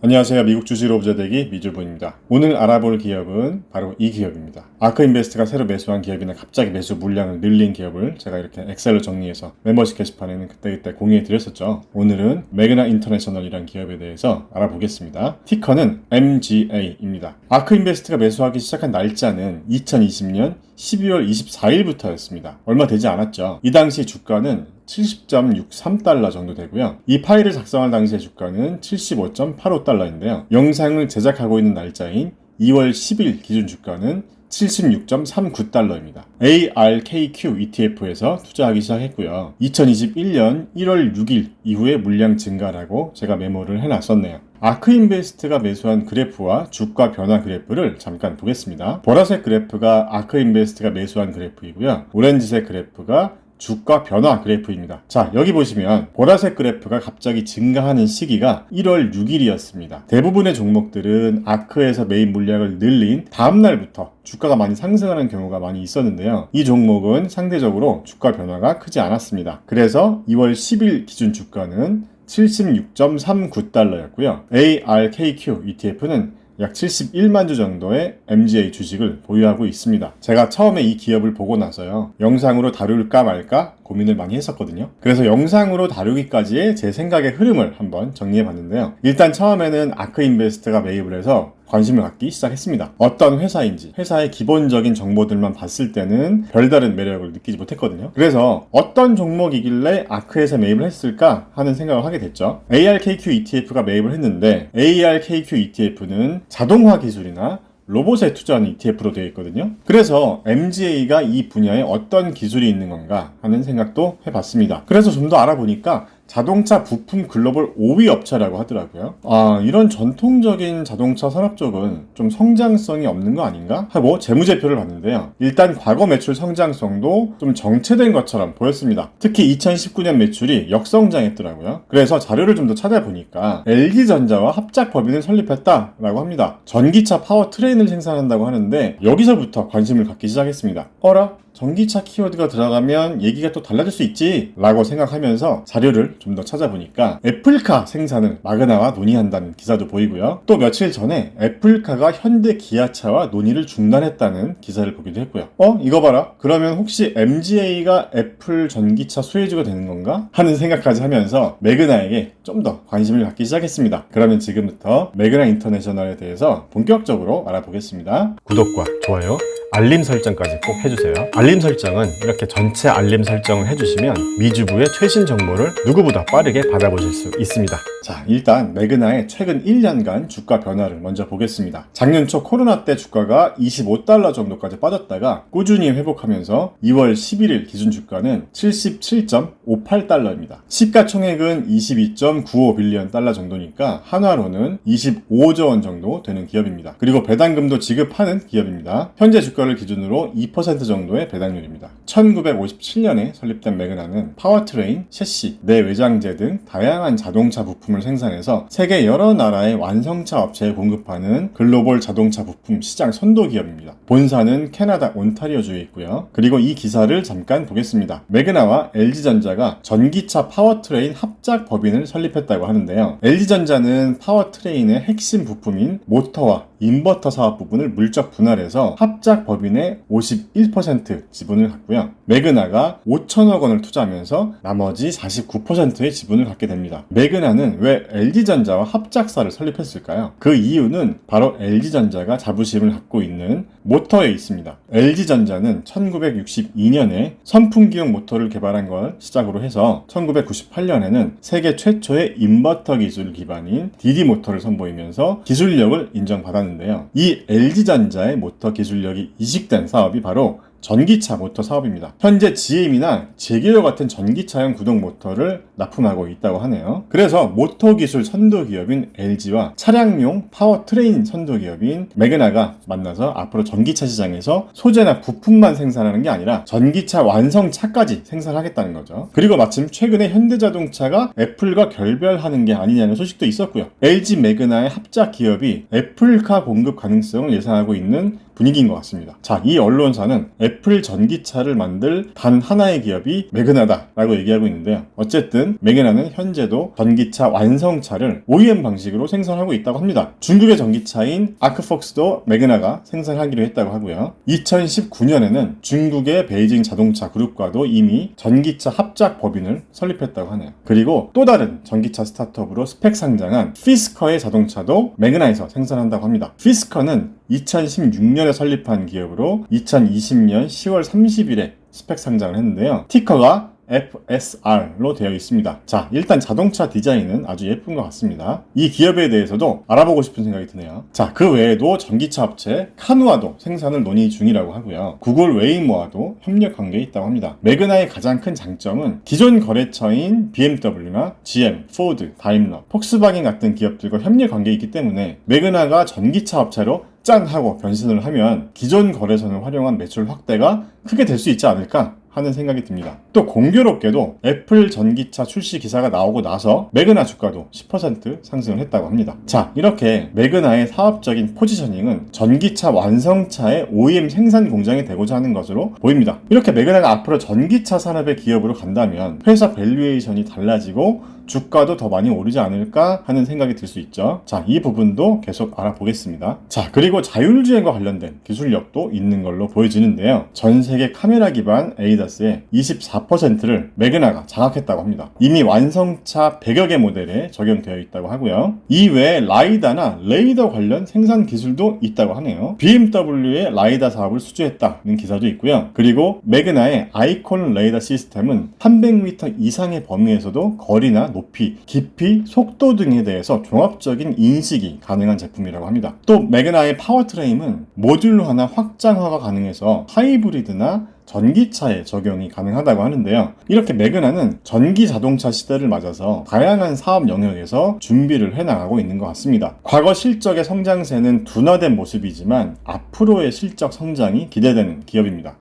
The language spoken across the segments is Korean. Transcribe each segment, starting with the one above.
안녕하세요. 미국 주식으로 부자되기 미주부입니다. 오늘 알아볼 기업은 바로 이 기업입니다. 아크인베스트가 새로 매수한 기업이나 갑자기 매수 물량을 늘린 기업을 제가 이렇게 엑셀로 정리해서 멤버십 게시판에는 그때 공유해 드렸었죠. 오늘은 매그나 인터내셔널이라는 기업에 대해서 알아보겠습니다. 티커는 MGA입니다. 아크인베스트가 매수하기 시작한 날짜는 2020년 12월 24일부터였습니다. 얼마 되지 않았죠. 이 당시 주가는 70.63달러 정도 되고요. 이 파일을 작성할 당시의 주가는 75.85달러인데요. 영상을 제작하고 있는 날짜인 2월 10일 기준 주가는 76.39달러입니다. ARKQ ETF에서 투자하기 시작했고요. 2021년 1월 6일 이후에 물량 증가라고 제가 메모를 해놨었네요. 아크인베스트가 매수한 그래프와 주가 변화 그래프를 잠깐 보겠습니다. 보라색 그래프가 아크인베스트가 매수한 그래프이고요. 오렌지색 그래프가 주가 변화 그래프입니다. 자, 여기 보시면 보라색 그래프가 갑자기 증가하는 시기가 1월 6일이었습니다. 대부분의 종목들은 아크에서 매입 물량을 늘린 다음 날부터 주가가 많이 상승하는 경우가 많이 있었는데요. 이 종목은 상대적으로 주가 변화가 크지 않았습니다. 그래서 2월 10일 기준 주가는 76.39달러였고요. ARKQ ETF는 약 71만 주 정도의 MGA 주식을 보유하고 있습니다. 제가 처음에 이 기업을 보고 나서요. 영상으로 다룰까 말까 고민을 많이 했었거든요. 그래서 영상으로 다루기까지의 제 생각의 흐름을 한번 정리해 봤는데요. 일단 처음에는 아크인베스트가 매입을 해서 관심을 갖기 시작했습니다. 어떤 회사인지, 회사의 기본적인 정보들만 봤을 때는 별다른 매력을 느끼지 못했거든요. 그래서 어떤 종목이길래 아크에서 매입을 했을까 하는 생각을 하게 됐죠. ARKQ ETF가 매입을 했는데 ARKQ ETF는 자동화 기술이나 로봇에 투자하는 ETF로 되어 있거든요. 그래서 MGA가 이 분야에 어떤 기술이 있는 건가 하는 생각도 해봤습니다. 그래서 좀 더 알아보니까 자동차 부품 글로벌 5위 업체라고 하더라고요. 이런 전통적인 자동차 산업 쪽은 좀 성장성이 없는 거 아닌가? 하고 재무제표를 봤는데요. 일단 과거 매출 성장성도 좀 정체된 것처럼 보였습니다. 특히 2019년 매출이 역성장했더라고요. 그래서 자료를 좀 더 찾아보니까 LG전자와 합작 법인을 설립했다라고 합니다. 전기차 파워트레인을 생산한다고 하는데 여기서부터 관심을 갖기 시작했습니다. 전기차 키워드가 들어가면 얘기가 또 달라질 수 있지 라고 생각하면서 자료를 좀 더 찾아보니까 애플카 생산을 마그나와 논의한다는 기사도 보이고요. 또 며칠 전에 애플카가 현대 기아차와 논의를 중단했다는 기사를 보기도 했고요. 이거 봐라. 그러면 혹시 MGA가 애플 전기차 수혜주가 되는 건가? 하는 생각까지 하면서 매그나에게 좀 더 관심을 갖기 시작했습니다. 그러면 지금부터 매그나 인터내셔널에 대해서 본격적으로 알아보겠습니다. 구독과 좋아요, 알림 설정까지 꼭 해주세요. 알림 설정은 이렇게 전체 알림 설정을 해주시면 미주부의 최신 정보를 누구보다 빠르게 받아보실 수 있습니다. 자, 일단 매그나의 최근 1년간 주가 변화를 먼저 보겠습니다. 작년 초 코로나 때 주가가 25달러 정도까지 빠졌다가 꾸준히 회복하면서 2월 11일 기준 주가는 77.58달러입니다. 시가총액은 22.95 빌리언 달러 정도니까 한화로는 25조 원 정도 되는 기업입니다. 그리고 배당금도 지급하는 기업입니다. 현재 주가를 기준으로 2% 정도의 배당률입니다. 1957년에 설립된 매그나는 파워트레인, 셰시, 내외장재 등 다양한 자동차 부품을 생산해서 세계 여러 나라의 완성차 업체에 공급하는 글로벌 자동차 부품 시장 선도 기업입니다. 본사는 캐나다 온타리오주에 있고요. 그리고 이 기사를 잠깐 보겠습니다. 매그나와 LG전자가 전기차 파워트레인 합작 법인을 설립했다고 하는데요. LG전자는 파워트레인의 핵심 부품인 모터와 인버터 사업 부분을 물적 분할해서 합작 법인의 51% 지분을 갖고요. 매그나가 5천억 원을 투자하면서 나머지 49%의 지분을 갖게 됩니다. 매그나는 왜 LG전자와 합작사를 설립했을까요? 그 이유는 바로 LG전자가 자부심을 갖고 있는 모터에 있습니다. LG전자는 1962년에 선풍기용 모터를 개발한 걸 시작으로 해서 1998년에는 세계 최초의 인버터 기술 기반인 DD 모터를 선보이면서 기술력을 인정받았는데요. 이 LG전자의 모터 기술력이 이식된 사업이 바로 전기차 모터 사업입니다. 현재 GM이나 제기어 같은 전기차용 구동 모터를 납품하고 있다고 하네요. 그래서 모터 기술 선도 기업인 LG와 차량용 파워트레인 선도 기업인 매그나가 만나서 앞으로 전기차 시장에서 소재나 부품만 생산하는 게 아니라 전기차 완성차까지 생산하겠다는 거죠. 그리고 마침 최근에 현대자동차가 애플과 결별하는 게 아니냐는 소식도 있었고요. LG 매그나의 합작 기업이 애플카 공급 가능성을 예상하고 있는 분위기인 것 같습니다. 자, 이 언론사는 애플 전기차를 만들 단 하나의 기업이 매그나다라고 얘기하고 있는데요. 어쨌든 매그나는 현재도 전기차 완성차를 OEM 방식으로 생산하고 있다고 합니다. 중국의 전기차인 아크폭스도 매그나가 생산하기로 했다고 하고요. 2019년에는 중국의 베이징 자동차 그룹과도 이미 전기차 합작 법인을 설립했다고 하네요. 그리고 또 다른 전기차 스타트업으로 스펙 상장한 피스커의 자동차도 매그나에서 생산한다고 합니다. 피스커는 2016년에 설립한 기업으로 2020년 10월 30일에 스펙 상장을 했는데요. 티커가 FSR로 되어 있습니다. 자, 일단 자동차 디자인은 아주 예쁜 것 같습니다. 이 기업에 대해서도 알아보고 싶은 생각이 드네요. 자, 그 외에도 전기차 업체 카누아도 생산을 논의 중이라고 하고요. 구글 웨이모와도 협력 관계에 있다고 합니다. 매그나의 가장 큰 장점은 기존 거래처인 BMW나 GM, 포드, 다임러, 폭스바겐 같은 기업들과 협력 관계에 있기 때문에 매그나가 전기차 업체로 짠! 하고 변신을 하면 기존 거래선을 활용한 매출 확대가 크게 될 수 있지 않을까 하는 생각이 듭니다. 또 공교롭게도 애플 전기차 출시 기사가 나오고 나서 매그나 주가도 10% 상승을 했다고 합니다. 자, 이렇게 매그나의 사업적인 포지셔닝은 전기차 완성차의 OEM 생산 공장이 되고자 하는 것으로 보입니다. 이렇게 매그나가 앞으로 전기차 산업의 기업으로 간다면 회사 밸류에이션이 달라지고 주가도 더 많이 오르지 않을까 하는 생각이 들 수 있죠. 자, 이 부분도 계속 알아보겠습니다. 자, 그리고 자율주행과 관련된 기술력도 있는 걸로 보여지는데요. 전 세계 카메라 기반 ADAS의 24%를 매그나가 장악했다고 합니다. 이미 완성차 100여 개 모델에 적용되어 있다고 하고요. 이외에 라이다나 레이더 관련 생산 기술도 있다고 하네요. BMW의 라이다 사업을 수주했다는 기사도 있고요. 그리고 매그나의 아이콘 레이더 시스템은 300m 이상의 범위에서도 거리나 높이, 깊이, 속도 등에 대해서 종합적인 인식이 가능한 제품이라고 합니다. 또 매그나의 파워트레인은 모듈화나 확장화가 가능해서 하이브리드나 전기차에 적용이 가능하다고 하는데요. 이렇게 매그나는 전기 자동차 시대를 맞아서 다양한 사업 영역에서 준비를 해나가고 있는 것 같습니다. 과거 실적의 성장세는 둔화된 모습이지만 앞으로의 실적 성장이 기대되는 기업입니다.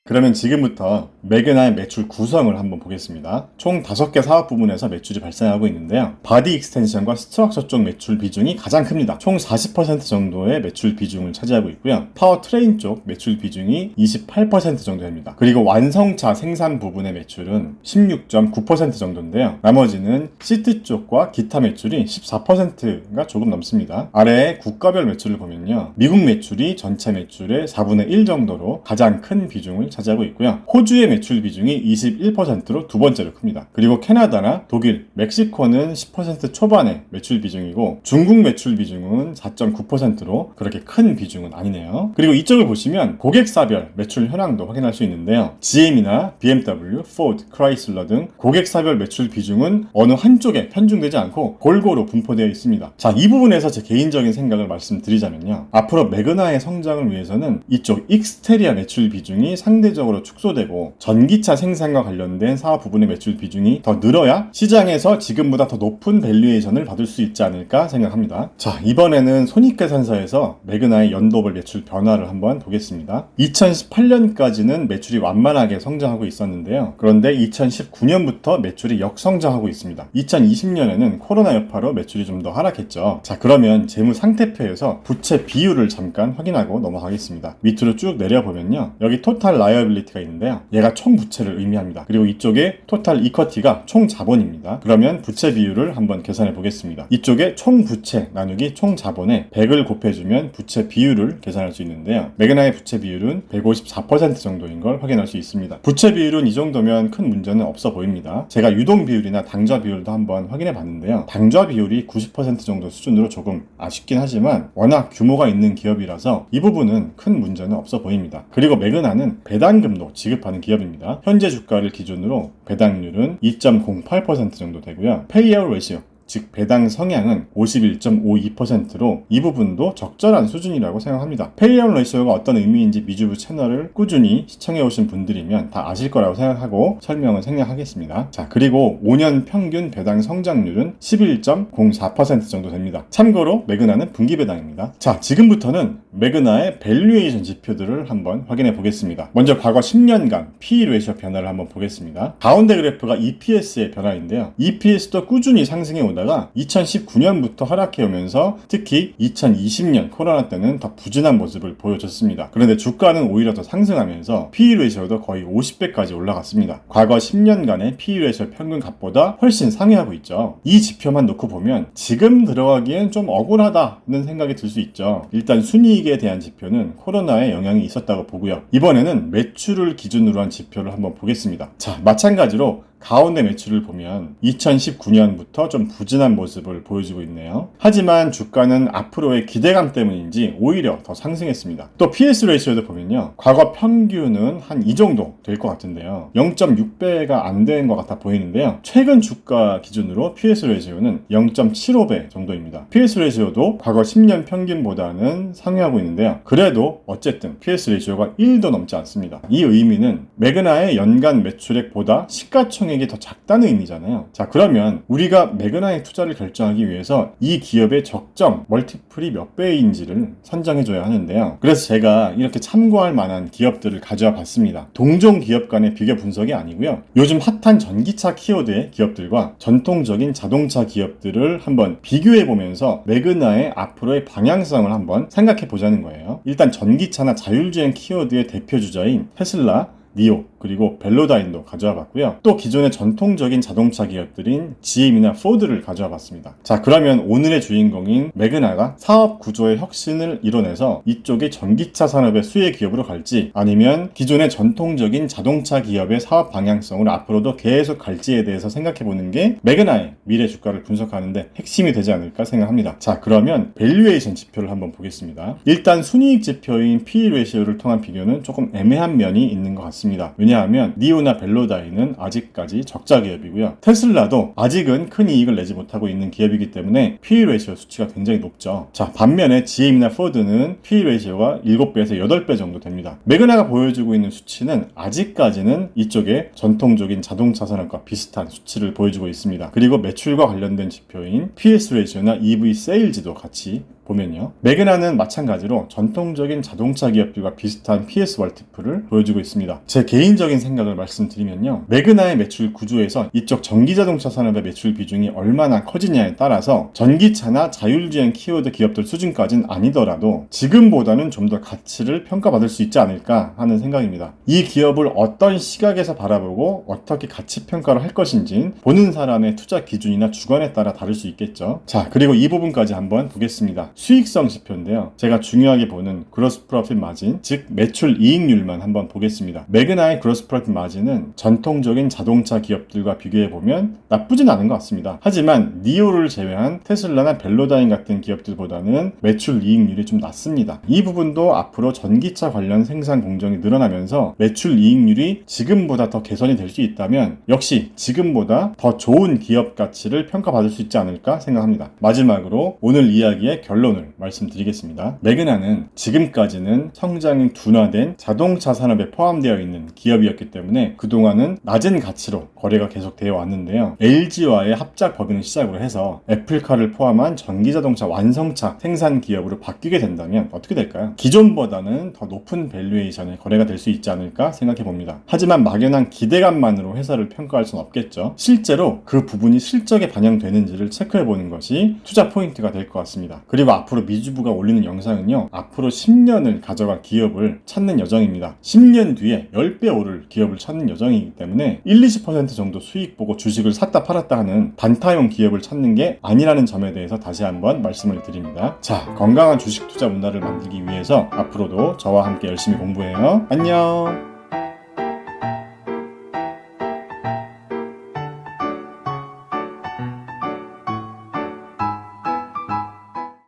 그러면 지금부터 매그나의 매출 구성을 한번 보겠습니다. 총 5개 사업 부문에서 매출이 발생하고 있는데요. 바디 익스텐션과 스트럭처 쪽 매출 비중이 가장 큽니다. 총 40% 정도의 매출 비중을 차지하고 있고요. 파워트레인 쪽 매출 비중이 28% 정도 됩니다. 그리고 완성차 생산 부분의 매출은 16.9% 정도인데요. 나머지는 시트 쪽과 기타 매출이 14%가 조금 넘습니다. 아래에 국가별 매출을 보면요. 미국 매출이 전체 매출의 4분의 1 정도로 가장 큰 비중을 차지하고 있고요. 호주의 매출 비중이 21%로 두 번째로 큽니다. 그리고 캐나다나 독일, 멕시코는 10% 초반의 매출 비중이고 중국 매출 비중은 4.9%로 그렇게 큰 비중은 아니네요. 그리고 이쪽을 보시면 고객사별 매출 현황도 확인할 수 있는데요. GM이나 BMW, 포드, 크라이슬러 등 고객사별 매출 비중은 어느 한쪽에 편중되지 않고 골고루 분포되어 있습니다. 자, 이 부분에서 제 개인적인 생각을 말씀드리자면요. 앞으로 매그나의 성장을 위해서는 이쪽 익스테리아 매출 비중이 상대적으로 축소되고 전기차 생산과 관련된 사업 부분의 매출 비중이 더 늘어야 시장에서 지금보다 더 높은 밸류에이션을 받을 수 있지 않을까 생각합니다. 자, 이번에는 손익계산서에서 매그나의 연도별 매출 변화를 한번 보겠습니다. 2018년까지는 매출이 완만하게 성장하고 있었는데요. 그런데 2019년부터 매출이 역성장하고 있습니다. 2020년에는 코로나 여파로 매출이 좀 더 하락했죠. 자, 그러면 재무 상태표에서 부채 비율을 잠깐 확인하고 넘어가겠습니다. 밑으로 쭉 내려보면요. 여기 토탈 라이어빌리티가 있는데요. 얘가 총 부채를 의미합니다. 그리고 이쪽에 토탈 이쿼티가 총 자본입니다. 그러면 부채 비율을 한번 계산해 보겠습니다. 이쪽에 총 부채 나누기 총 자본에 100을 곱해주면 부채 비율을 계산할 수 있는데요. 매그나의 부채 비율은 154% 정도인 걸 확인할 수 있습니다. 부채 비율은 이 정도면 큰 문제는 없어 보입니다. 제가 유동 비율이나 당좌 비율도 한번 확인해 봤는데요. 당좌 비율이 90% 정도 수준으로 조금 아쉽긴 하지만 워낙 규모가 있는 기업이라서 이 부분은 큰 문제는 없어 보입니다. 그리고 매그나는 배당금도 지급하는 기업입니다. 현재 주가를 기준으로 배당률은 2.08% 정도 되고요. 페이아웃 레시오, 즉 배당 성향은 51.52%로 이 부분도 적절한 수준이라고 생각합니다. 페이아웃 레이시오가 어떤 의미인지 미주부 채널을 꾸준히 시청해 오신 분들이면 다 아실 거라고 생각하고 설명을 생략하겠습니다. 자, 그리고 5년 평균 배당 성장률은 11.04% 정도 됩니다. 참고로 매그나는 분기 배당입니다. 자, 지금부터는 매그나의 밸류에이션 지표들을 한번 확인해 보겠습니다. 먼저 과거 10년간 PE 레이시오 변화를 한번 보겠습니다. 가운데 그래프가 EPS의 변화인데요. EPS도 꾸준히 상승해 오다 올랐다가 2019년부터 하락해 오면서 특히 2020년 코로나 때는 더 부진한 모습을 보여줬습니다. 그런데 주가는 오히려 더 상승하면서 PE 레이셔도 거의 50배까지 올라갔습니다. 과거 10년간의 PE 레이셔 평균 값보다 훨씬 상회하고 있죠. 이 지표만 놓고 보면 지금 들어가기엔 좀 억울하다는 생각이 들 수 있죠. 일단 순이익에 대한 지표는 코로나에 영향이 있었다고 보고요. 이번에는 매출을 기준으로 한 지표를 한번 보겠습니다. 자, 마찬가지로 가운데 매출을 보면 2019년부터 좀 부진한 모습을 보여주고 있네요. 하지만 주가는 앞으로의 기대감 때문인지 오히려 더 상승했습니다. 또 PS 레이시오도 보면요. 과거 평균은 한 이 정도 될 것 같은데요. 0.6배가 안 된 것 같아 보이는데요. 최근 주가 기준으로 PS 레이시오는 0.75배 정도입니다. PS 레이시오도 과거 10년 평균보다는 상회하고 있는데요. 그래도 어쨌든 PS 레이시오가 1도 넘지 않습니다. 이 의미는 매그나의 연간 매출액보다 시가총액이 더 작다는 의미잖아요. 자, 그러면 우리가 매그나에 투자를 결정하기 위해서 이 기업의 적정 멀티플이 몇 배인지를 선정해줘야 하는데요. 그래서 제가 이렇게 참고할 만한 기업들을 가져와 봤습니다. 동종 기업 간의 비교 분석이 아니고요. 요즘 핫한 전기차 키워드의 기업들과 전통적인 자동차 기업들을 한번 비교해 보면서 매그나의 앞으로의 방향성을 한번 생각해 보자는 거예요. 일단 전기차나 자율주행 키워드의 대표 주자인 테슬라, 니오, 그리고 벨로다인도 가져와 봤고요. 또 기존의 전통적인 자동차 기업들인 GM이나 포드를 가져와 봤습니다. 자, 그러면 오늘의 주인공인 매그나가 사업 구조의 혁신을 이뤄내서 이쪽의 전기차 산업의 수혜 기업으로 갈지, 아니면 기존의 전통적인 자동차 기업의 사업 방향성을 앞으로도 계속 갈지에 대해서 생각해 보는 게 매그나의 미래 주가를 분석하는데 핵심이 되지 않을까 생각합니다. 자, 그러면 밸류에이션 지표를 한번 보겠습니다. 일단 순이익 지표인 PE 레이시오를 통한 비교는 조금 애매한 면이 있는 것 같습니다. 왜냐하면 니오나 벨로다인은 아직까지 적자 기업이고요. 테슬라도 아직은 큰 이익을 내지 못하고 있는 기업이기 때문에 PE 레이시오 수치가 굉장히 높죠. 자, 반면에 GM이나 포드는 PE 레이시오가 7배에서 8배 정도 됩니다. 매그나가 보여주고 있는 수치는 아직까지는 이쪽에 전통적인 자동차 산업과 비슷한 수치를 보여주고 있습니다. 그리고 매출과 관련된 지표인 PS 레이시오나 EV 세일즈도 같이 보면요. 매그나는 마찬가지로 전통적인 자동차 기업들과 비슷한 PS 멀티플을 보여주고 있습니다. 제 개인적인 생각을 말씀드리면요. 매그나의 매출 구조에서 이쪽 전기자동차 산업의 매출 비중이 얼마나 커지냐에 따라서 전기차나 자율주행 키워드 기업들 수준까지는 아니더라도 지금보다는 좀 더 가치를 평가받을 수 있지 않을까 하는 생각입니다. 이 기업을 어떤 시각에서 바라보고 어떻게 가치 평가를 할 것인지는 보는 사람의 투자 기준이나 주관에 따라 다를 수 있겠죠. 자, 그리고 이 부분까지 한번 보겠습니다. 수익성 지표인데요. 제가 중요하게 보는 그로스 프로핏 마진, 즉 매출 이익률만 한번 보겠습니다. 매그나의 그로스 프로핏 마진은 전통적인 자동차 기업들과 비교해보면 나쁘진 않은 것 같습니다. 하지만 니오를 제외한 테슬라나 벨로다인 같은 기업들보다는 매출 이익률이 좀 낮습니다. 이 부분도 앞으로 전기차 관련 생산 공정이 늘어나면서 매출 이익률이 지금보다 더 개선이 될 수 있다면 역시 지금보다 더 좋은 기업 가치를 평가받을 수 있지 않을까 생각합니다. 마지막으로 오늘 이야기의 결론을 말씀드리겠습니다. 매그나는 지금까지는 성장이 둔화된 자동차 산업에 포함되어 있는 기업이었기 때문에 그동안은 낮은 가치로 거래가 계속 되어 왔는데요. LG와의 합작 법인을 시작으로 해서 애플카를 포함한 전기자동차 완성차 생산 기업으로 바뀌게 된다면 어떻게 될까요? 기존보다는 더 높은 밸류에이션의 거래가 될 수 있지 않을까 생각해 봅니다. 하지만 막연한 기대감만으로 회사를 평가할 수는 없겠죠. 실제로 그 부분이 실적에 반영되는지를 체크해 보는 것이 투자 포인트가 될 것 같습니다. 그리고 앞으로 미주부가 올리는 영상은요, 앞으로 10년을 가져갈 기업을 찾는 여정입니다. 10년 뒤에 10배 오를 기업을 찾는 여정이기 때문에 1-20% 정도 수익 보고 주식을 샀다 팔았다 하는 단타용 기업을 찾는 게 아니라는 점에 대해서 다시 한번 말씀을 드립니다. 자, 건강한 주식 투자 문화를 만들기 위해서 앞으로도 저와 함께 열심히 공부해요. 안녕.